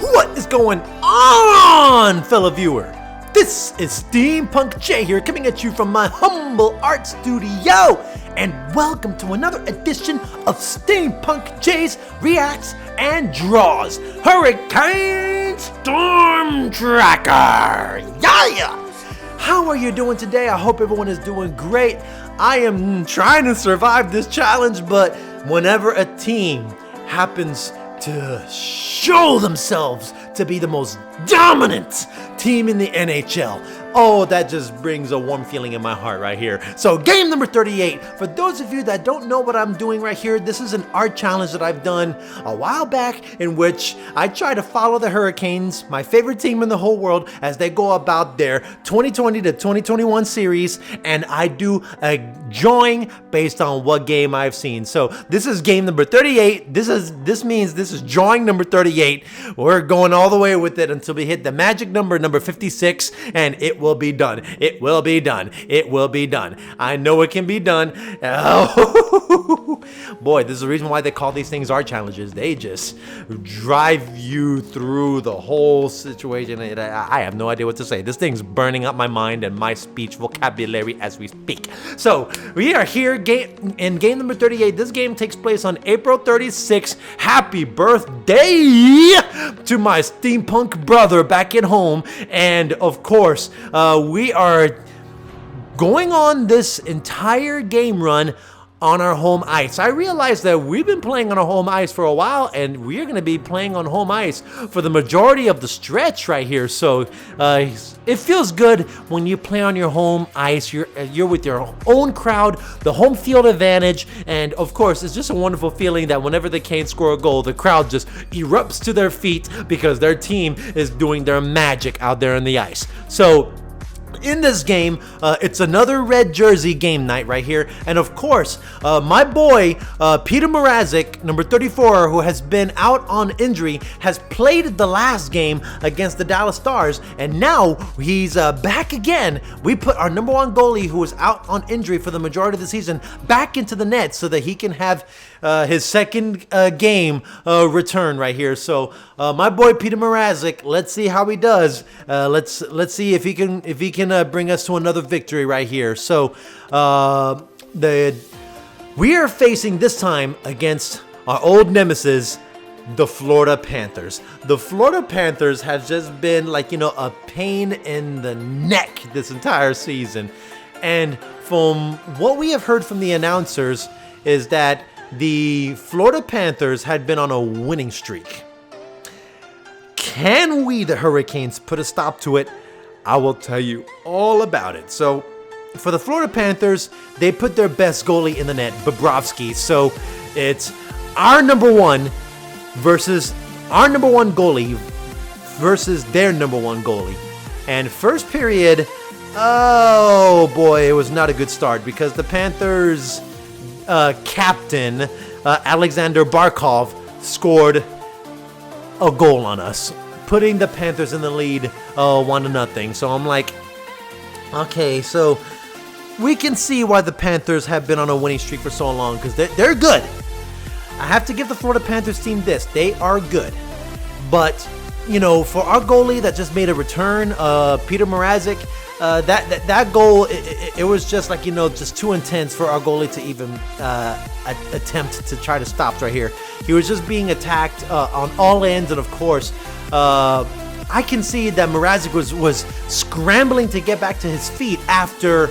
What is going on, fellow viewer? This is Steampunk J here, coming at you from my humble art studio, and welcome to another edition of Steampunk J's Reacts and Draws Hurricane Storm Tracker. Yeah! How are you doing today? I hope everyone is doing great. I am trying to survive this challenge, but whenever a team happens to show themselves to be the most dominant team in the NHL, oh, that just brings a warm feeling in my heart right here. So game number 38, for those of you that don't know what I'm doing right here, this is an art challenge that I've done a while back in which I try to follow the Hurricanes, my favorite team in the whole world, as they go about their 2020 to 2021 series, and I do a drawing based on what game I've seen. So this is game number 38. This means this is drawing number 38. We're going all the way with it until we hit the magic number 56, and it will be done. It will be done. It will be done. I know it can be done. Oh, boy, this is the reason why they call these things art challenges. They just drive you through the whole situation. I have no idea what to say. This thing's burning up my mind and my speech vocabulary as we speak. So we are here in game number 38. This game takes place on April 36th. Happy birthday to my steampunk brother back at home. And of course, we are going on this entire game run on our home ice. I realize that we've been playing on our home ice for a while, and we're going to be playing on home ice for the majority of the stretch right here. So it feels good when you play on your home ice. You're with your own crowd, the home field advantage, and of course, it's just a wonderful feeling that whenever the Canes score a goal, the crowd just erupts to their feet because their team is doing their magic out there on the ice. So in this game, it's another red jersey game night right here. And of course, my boy, Peter Mrazek, number 34, who has been out on injury, has played the last game against the Dallas Stars. And now he's back again. We put our number one goalie, who was out on injury for the majority of the season, back into the net so that he can have his second game return right here. So my boy Peter Mrazek, let's see how he does. Let's see if he can bring us to another victory right here. So we are facing this time against our old nemesis, the Florida Panthers. The Florida Panthers have just been like, a pain in the neck this entire season. And from what we have heard from the announcers is that the Florida Panthers had been on a winning streak. Can we, the Hurricanes, put a stop to it? I will tell you all about it. So, for the Florida Panthers, they put their best goalie in the net, Bobrovsky. So, it's our number one goalie versus their number one goalie. And first period, oh boy, it was not a good start because the Panthers captain, Alexander Barkov, scored a goal on us, putting the Panthers in the lead 1-0. So I'm like, okay, so we can see why the Panthers have been on a winning streak for so long, because they're good. I have to give the Florida Panthers team this. They are good. But, for our goalie that just made a return, Peter Mrazek, that goal, it was just like, just too intense for our goalie to even attempt to try to stop right here. He was just being attacked on all ends, and of course, I can see that Mrazek was scrambling to get back to his feet after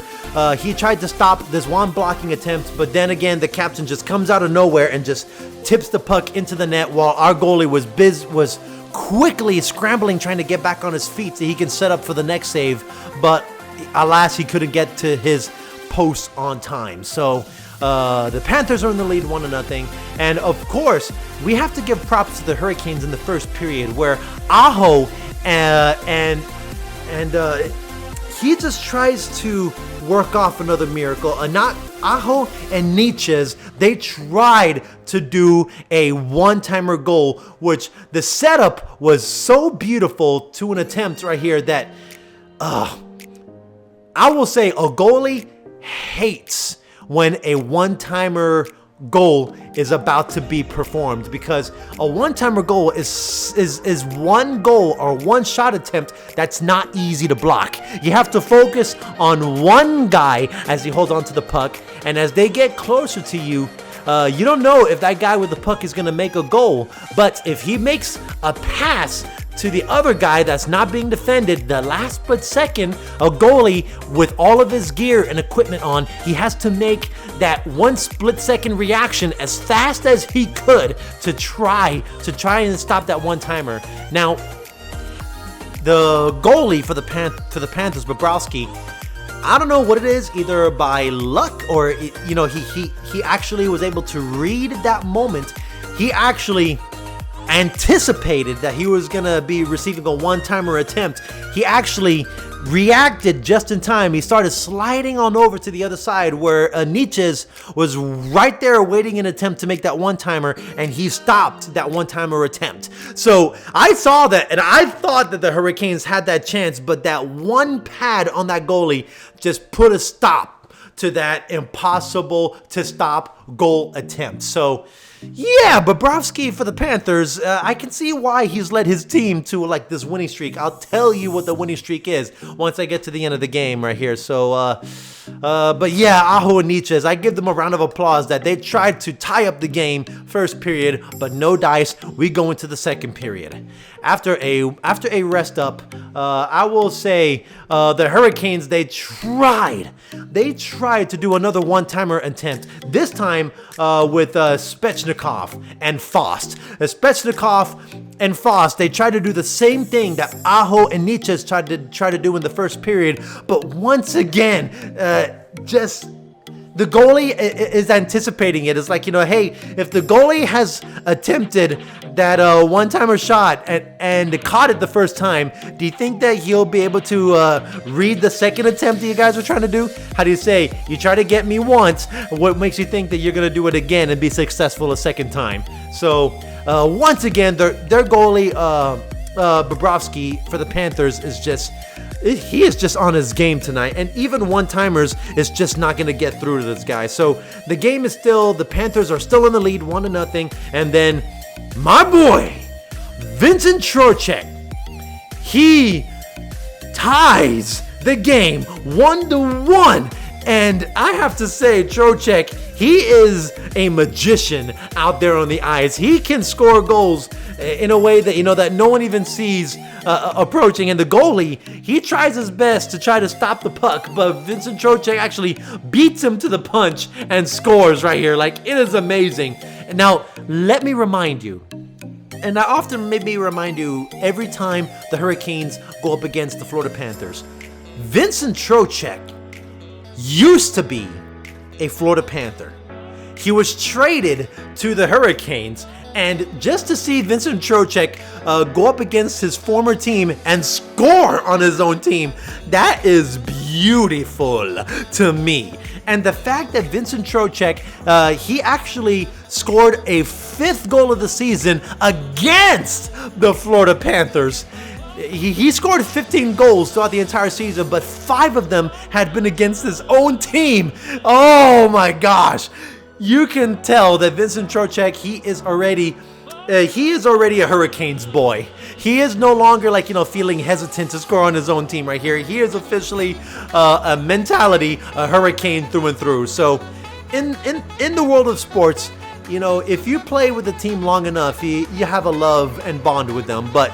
he tried to stop this one blocking attempt, but then again, the captain just comes out of nowhere and just tips the puck into the net while our goalie was quickly scrambling, trying to get back on his feet so he can set up for the next save, but alas, he couldn't get to his post on time. So the Panthers are in the lead 1-0, and of course, we have to give props to the Hurricanes in the first period, where Aho and he just tries to work off another miracle. Not Aho and Nietzsche's, they tried to do a one-timer goal, which the setup was so beautiful to an attempt right here that I will say a goalie hates when a one-timer goal is about to be performed, because a one-timer goal is one goal or one shot attempt that's not easy to block. You have to focus on one guy as he holds onto the puck, and as they get closer to you, you don't know if that guy with the puck is going to make a goal, but if he makes a pass to the other guy that's not being defended, the last but second, a goalie with all of his gear and equipment on, he has to make that one split-second reaction as fast as he could to try and stop that one-timer. Now, the goalie for the Panthers, Bobrovsky, I don't know what it is, either by luck or he actually was able to read that moment. He actually anticipated that he was gonna be receiving a one-timer attempt. He actually reacted just in time. He started sliding on over to the other side where Niches was right there waiting an attempt to make that one-timer, and he stopped that one-timer attempt. So I saw that, and I thought that the Hurricanes had that chance, but that one pad on that goalie just put a stop to that impossible to stop goal attempt. So yeah, Bobrovsky for the Panthers, I can see why he's led his team to like this winning streak. I'll tell you what the winning streak is once I get to the end of the game right here. So, but yeah, Aho and Niches, I give them a round of applause that they tried to tie up the game first period, but no dice. We go into the second period. After a rest up, I will say the Hurricanes, they tried to do another one-timer attempt. This time with Svechnikov and Faust. Svechnikov and Faust, they tried to do the same thing that Aho and Niches tried to do in the first period, but once again, just the goalie is anticipating it. It's like, hey, if the goalie has attempted that one-timer shot and caught it the first time, do you think that he'll be able to read the second attempt that you guys are trying to do? How do you say, you try to get me once, what makes you think that you're going to do it again and be successful a second time? So, once again, their goalie, Bobrovsky for the Panthers, he is just on his game tonight, and even one-timers is just not going to get through to this guy. So the game is still, the Panthers are still in the lead, 1-0, and then my boy, Vincent Trocheck, he ties the game 1-1, and I have to say, Trocheck, he is a magician out there on the ice. He can score goals in a way that, that no one even sees approaching. And the goalie, he tries his best to try to stop the puck, but Vincent Trocheck actually beats him to the punch and scores right here. Like, it is amazing. Now, let me remind you, and I often maybe remind you every time the Hurricanes go up against the Florida Panthers, Vincent Trocheck used to be a Florida Panther. He was traded to the Hurricanes, and just to see Vincent Trocheck go up against his former team and score on his own team, that is beautiful to me. And the fact that Vincent Trocheck, he actually scored a 5th goal of the season against the Florida Panthers. He scored 15 goals throughout the entire season, but 5 of them had been against his own team. Oh my gosh. You can tell that Vincent Trocheck, he is already a Hurricanes boy. He is no longer feeling hesitant to score on his own team right here. He is officially a mentality, a Hurricane through and through. So in the world of sports, if you play with a team long enough, you have a love and bond with them. But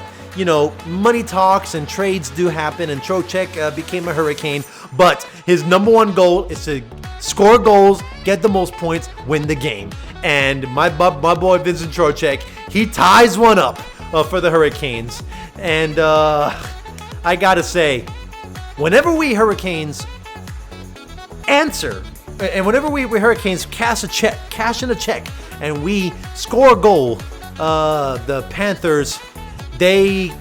money talks and trades do happen, and Trocheck became a Hurricane. But his number one goal is to score goals, get the most points, win the game. And my boy Vincent Trocheck, he ties one up for the Hurricanes. And I gotta say, whenever we Hurricanes answer, and whenever we Hurricanes cash in a check, and we score a goal, the Panthers, they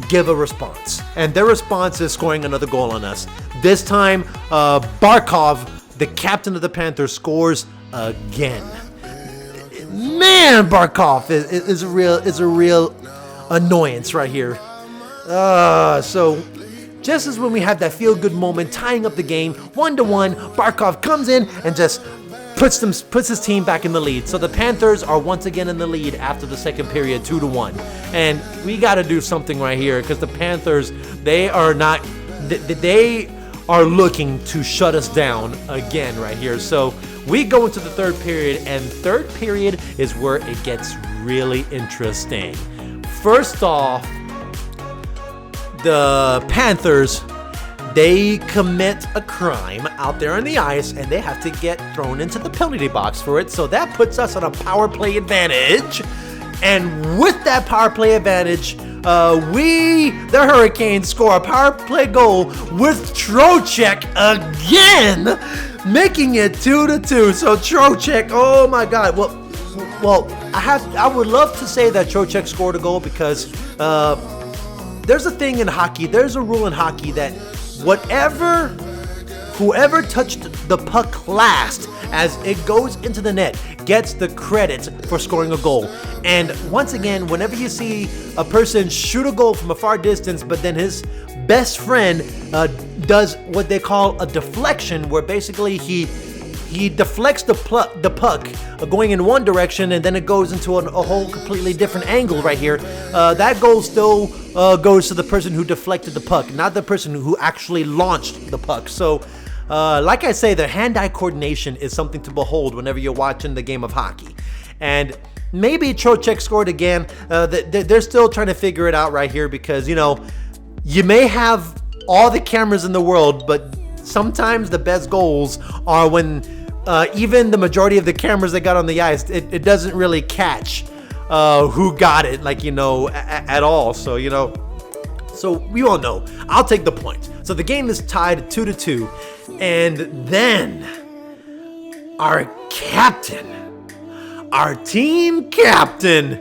give a response, and their response is scoring another goal on us. This time, Barkov, the captain of the Panthers, scores again. Man, Barkov is a real annoyance right here. So just as when we have that feel-good moment, tying up the game, 1-1, Barkov comes in and just puts his team back in the lead. So the Panthers are once again in the lead after the second period, 2-1. And we got to do something right here because the Panthers, they are looking to shut us down again right here. So we go into the third period, and third period is where it gets really interesting. First off, the Panthers, they commit a crime out there on the ice, and they have to get thrown into the penalty box for it. So that puts us on a power play advantage. And with that power play advantage, the Hurricanes, score a power play goal with Trocheck again, making it 2-2. So Trocheck, oh my God. Well, I would love to say that Trocheck scored a goal because there's a thing in hockey. There's a rule in hockey that whoever touched the puck last as it goes into the net gets the credit for scoring a goal. And once again, whenever you see a person shoot a goal from a far distance, but then his best friend does what they call a deflection, where basically he deflects the puck going in one direction, and then it goes into a whole completely different angle right here. That goal still goes to the person who deflected the puck, not the person who actually launched the puck. So, like I say, the hand-eye coordination is something to behold whenever you're watching the game of hockey. And maybe Trocheck scored again. They're still trying to figure it out right here because, you may have all the cameras in the world, but sometimes the best goals are when even the majority of the cameras that got on the ice, it doesn't really catch who got it, at all. So, so we all know. I'll take the point. So the game is tied 2-2. And then our team captain,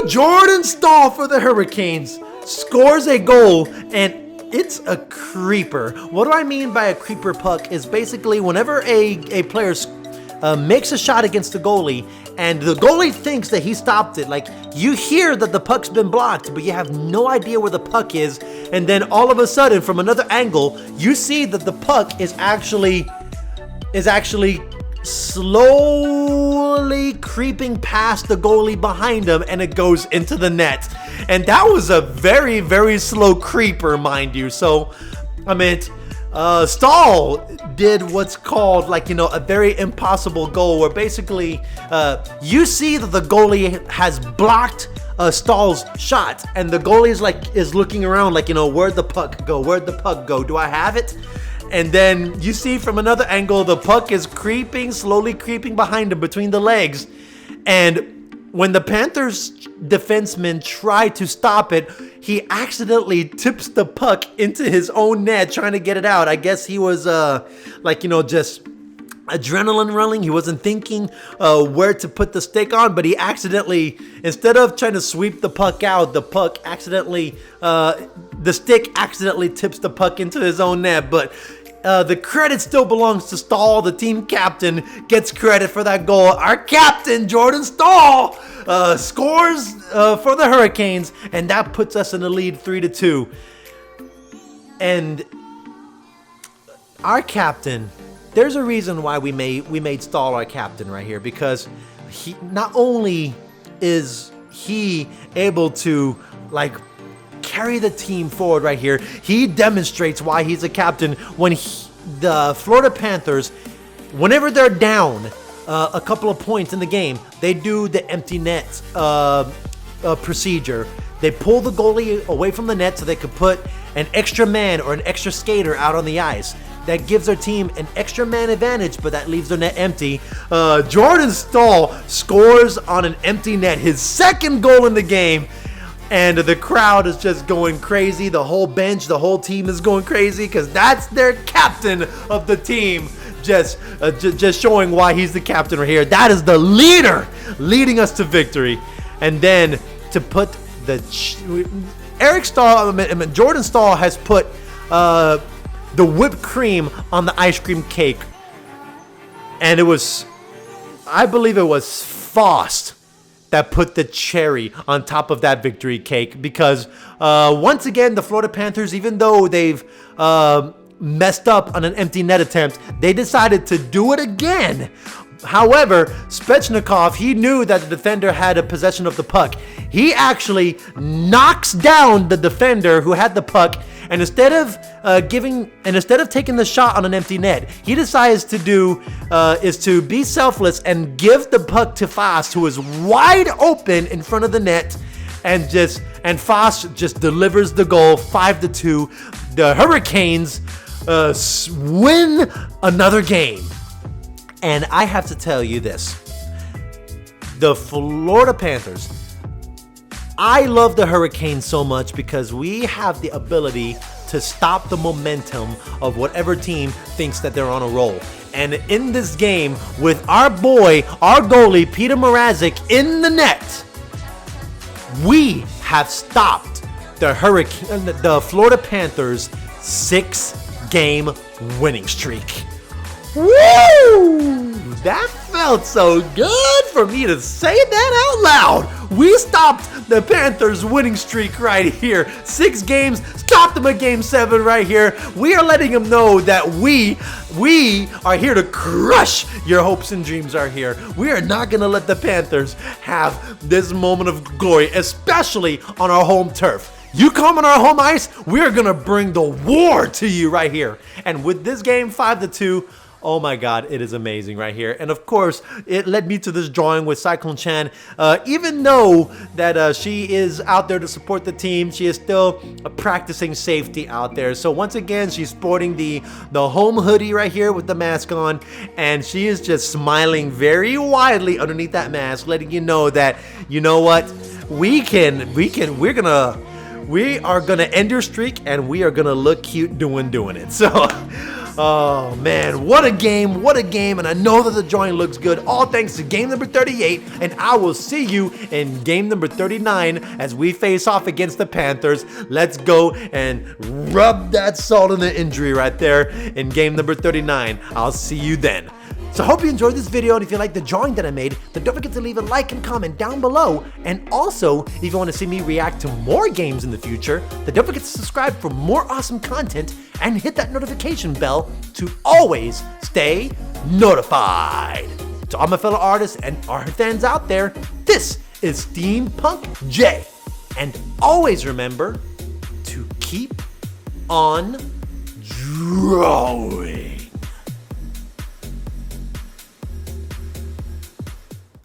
Jordan Staal for the Hurricanes, scores a goal, and it's a creeper. What do I mean by a creeper puck is basically whenever a player makes a shot against the goalie and the goalie thinks that he stopped it, like you hear that the puck's been blocked, but you have no idea where the puck is, and then all of a sudden from another angle, you see that the puck is actually slowly creeping past the goalie behind him, and it goes into the net. And that was a very, very slow creeper, mind you. So, Staal did what's called a very impossible goal, where basically you see that the goalie has blocked Staal's shot, and the goalie is looking around where'd the puck go? Do I have it? And then you see from another angle, the puck is slowly creeping behind him between the legs. And when the Panthers defenseman tried to stop it, he accidentally tips the puck into his own net trying to get it out. I guess he was just adrenaline running. He wasn't thinking where to put the stick on, but he accidentally, instead of trying to sweep the puck out, the stick accidentally tips the puck into his own net. But the credit still belongs to Staal. The team captain gets credit for that goal. Our captain, Jordan Staal, scores for the Hurricanes, and that puts us in the lead 3-2. And our captain, there's a reason why we made Staal our captain right here, because he not only is he able to carry the team forward right here, he demonstrates why he's a captain when the Florida Panthers, whenever they're down a couple of points in the game, they do the empty net procedure. They pull the goalie away from the net so they could put an extra man or an extra skater out on the ice. That gives their team an extra man advantage, but that leaves their net empty. Jordan Staal scores on an empty net, his second goal in the game. And the crowd is just going crazy. The whole bench, the whole team is going crazy because that's their captain of the team. Just showing why he's the captain right here. That is the leader leading us to victory. And then to put Jordan Staal has put the whipped cream on the ice cream cake. And I believe it was Faust that put the cherry on top of that victory cake, because once again the Florida Panthers, even though they've messed up on an empty net attempt, they decided to do it again. However, Svechnikov, he knew that the defender had a possession of the puck. He actually knocks down the defender who had the puck, and instead of taking the shot on an empty net, he decides to be selfless and give the puck to Fast, who is wide open in front of the net, and Fast just delivers the goal, 5-2. The Hurricanes win another game. And I have to tell you this. The Florida Panthers, I love the Hurricanes so much because we have the ability to stop the momentum of whatever team thinks that they're on a roll. And in this game, with our goalie, Peter Mrazek, in the net, we have stopped the Florida Panthers' 6-game winning streak. Woo! That felt so good for me to say that out loud. We stopped the Panthers' winning streak right here. 6 games, stopped them at Game 7 right here. We are letting them know that we are here to crush your hopes and dreams are here. We are not going to let the Panthers have this moment of glory, especially on our home turf. You come on our home ice, we are going to bring the war to you right here. And with this game, 5-2, oh my God, it is amazing right here. And of course, it led me to this drawing with Cyclone-Chan. Even though that she is out there to support the team, she is still practicing safety out there. So once again, she's sporting the home hoodie right here with the mask on. And she is just smiling very widely underneath that mask, letting you know that, you know what, we are gonna end your streak and we are gonna look cute doing it. So oh man, what a game, and I know that the drawing looks good, all thanks to game number 38, and I will see you in game number 39 as we face off against the Panthers. Let's go and rub that salt in the injury right there in game number 39. I'll see you then. So I hope you enjoyed this video, and if you like the drawing that I made, then don't forget to leave a like and comment down below. And also, if you want to see me react to more games in the future, then don't forget to subscribe for more awesome content and hit that notification bell to always stay notified. To all my fellow artists and art fans out there, this is Steampunk J. And always remember to keep on drawing.